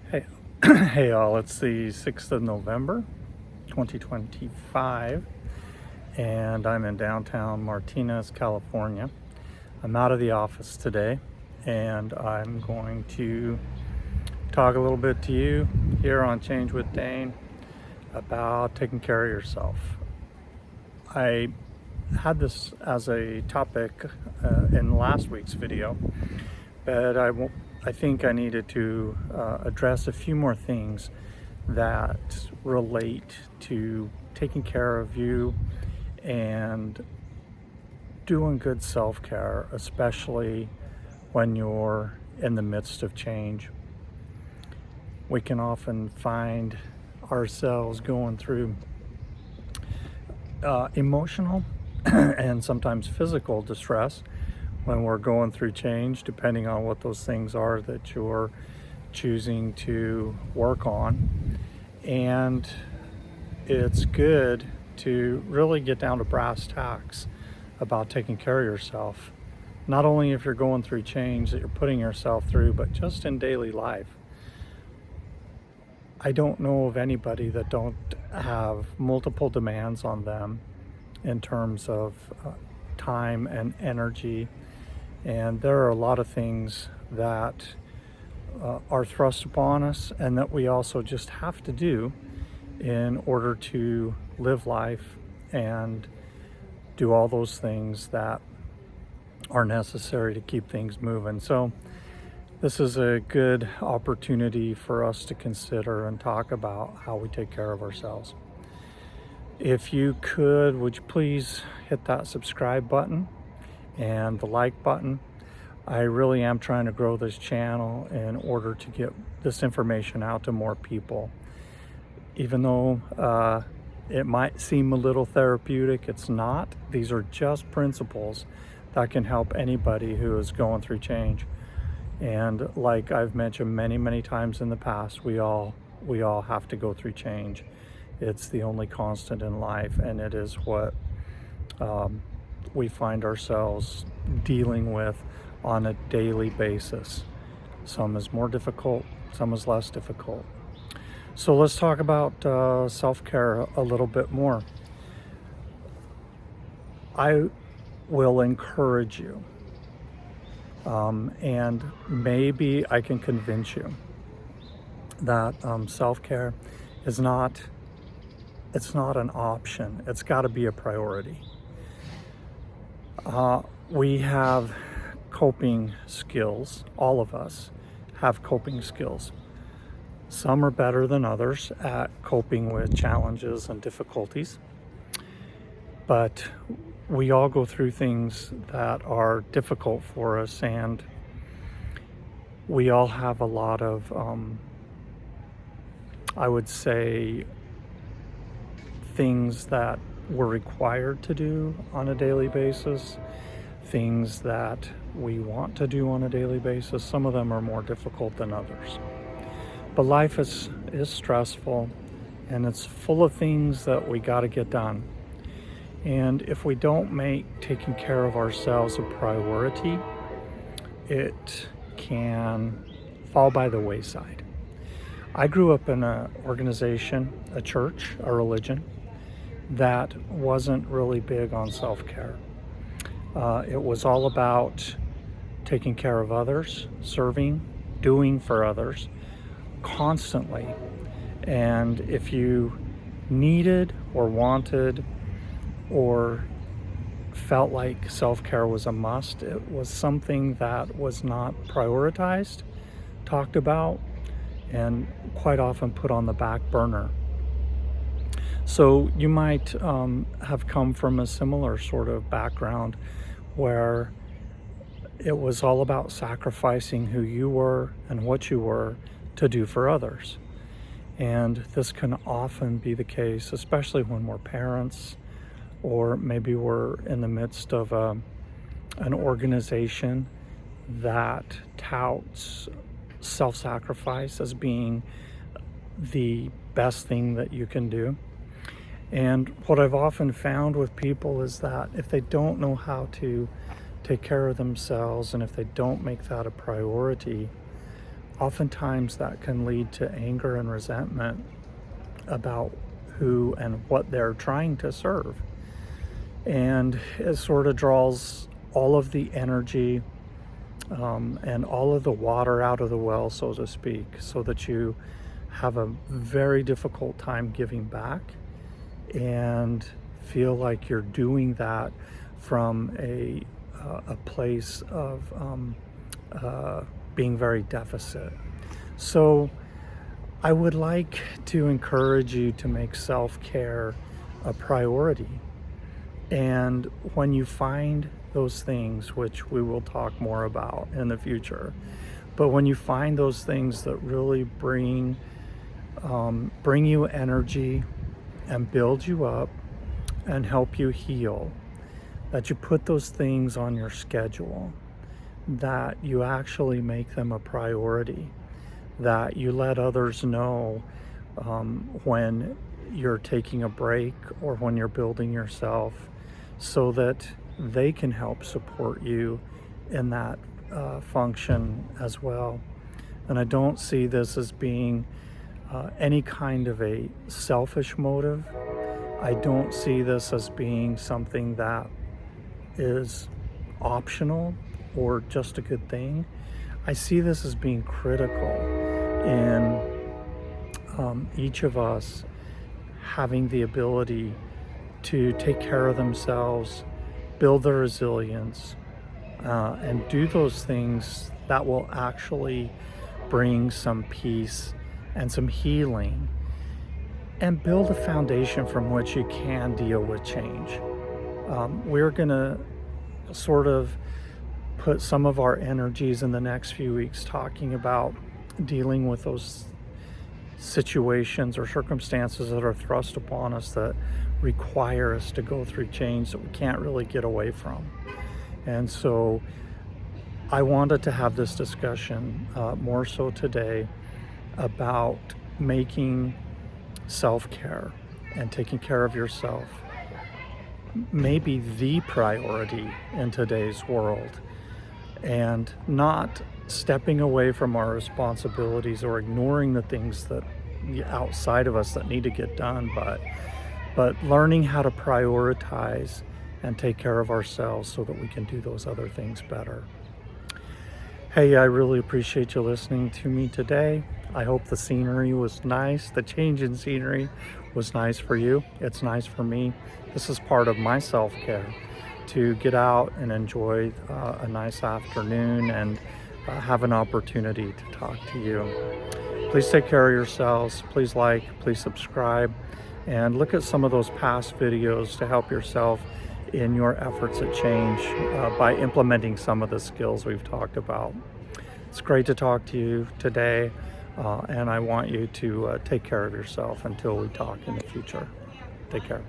Hey, hey all, it's the 6th of November, 2025, and I'm in downtown Martinez, California. I'm out of the office today, and I'm going to talk a little bit to you here on Change with Dane about taking care of yourself. I had this as a topic in last week's video, but I think I needed to address a few more things that relate to taking care of you and doing good self-care, especially when you're in the midst of change. We can often find ourselves going through emotional and sometimes physical distress when we're going through change, depending on what those things are that you're choosing to work on. And it's good to really get down to brass tacks about taking care of yourself, not only if you're going through change that you're putting yourself through, but just in daily life. I don't know of anybody that don't have multiple demands on them in terms of time and energy. And there are a lot of things that are thrust upon us and that we also just have to do in order to live life and do all those things that are necessary to keep things moving. So this is a good opportunity for us to consider and talk about how we take care of ourselves. If you could, would you please hit that subscribe button and the like button? I really am trying to grow this channel in order to get this information out to more people. Even though it might seem a little therapeutic, it's not. These are just principles that can help anybody who is going through change. And like I've mentioned many times in the past, we all have to go through change. It's the only constant in life, and it is what we find ourselves dealing with on a daily basis. Some is more difficult, some is less difficult. So let's talk about self-care a little bit more. I will encourage you, and maybe I can convince you that self-care is not an option. It's got to be a priority. We have coping skills. All of us have coping skills. Some are better than others at coping with challenges and difficulties, but we all go through things that are difficult for us, and we all have a lot of, I would say, things that we're required to do on a daily basis, things that we want to do on a daily basis. Some of them are more difficult than others. But life is stressful, and it's full of things that we got to get done. And if we don't make taking care of ourselves a priority, it can fall by the wayside. I grew up in an organization, a church, a religion, that wasn't really big on self-care. It was all about taking care of others, serving, doing for others constantly. And if you needed or wanted or felt like self-care was a must, it was something that was not prioritized, talked about, and quite often put on the back burner. So you might have come from a similar sort of background where it was all about sacrificing who you were and what you were to do for others. And this can often be the case, especially when we're parents, or maybe we're in the midst of an organization that touts self-sacrifice as being the best thing that you can do. And what I've often found with people is that if they don't know how to take care of themselves, and if they don't make that a priority, oftentimes that can lead to anger and resentment about who and what they're trying to serve. And it sort of draws all of the energy and all of the water out of the well, so to speak, so that you have a very difficult time giving back and feel like you're doing that from a place of being very deficit. So I would like to encourage you to make self-care a priority. And when you find those things, which we will talk more about in the future, but when you find those things that really bring you energy and build you up and help you heal, that you put those things on your schedule, that you actually make them a priority, that you let others know when you're taking a break or when you're building yourself, so that they can help support you in that function as well. And I don't see this as being any kind of a selfish motive. I don't see this as being something that is optional or just a good thing. I see this as being critical in each of us having the ability to take care of themselves, build their resilience, and do those things that will actually bring some peace and some healing, and build a foundation from which you can deal with change. We're gonna sort of put some of our energies in the next few weeks talking about dealing with those situations or circumstances that are thrust upon us that require us to go through change that we can't really get away from. And so I wanted to have this discussion more so today about making self-care and taking care of yourself maybe the priority in today's world, and not stepping away from our responsibilities or ignoring the things that outside of us that need to get done, but learning how to prioritize and take care of ourselves so that we can do those other things better. Hey, I really appreciate you listening to me today. I hope the scenery was nice. The change in scenery was nice for you. It's nice for me. This is part of my self-care, to get out and enjoy a nice afternoon and have an opportunity to talk to you. Please take care of yourselves. Please like, please subscribe, and look at some of those past videos to help yourself in your efforts at change by implementing some of the skills we've talked about. It's great to talk to you today, and I want you to take care of yourself until we talk in the future. Take care.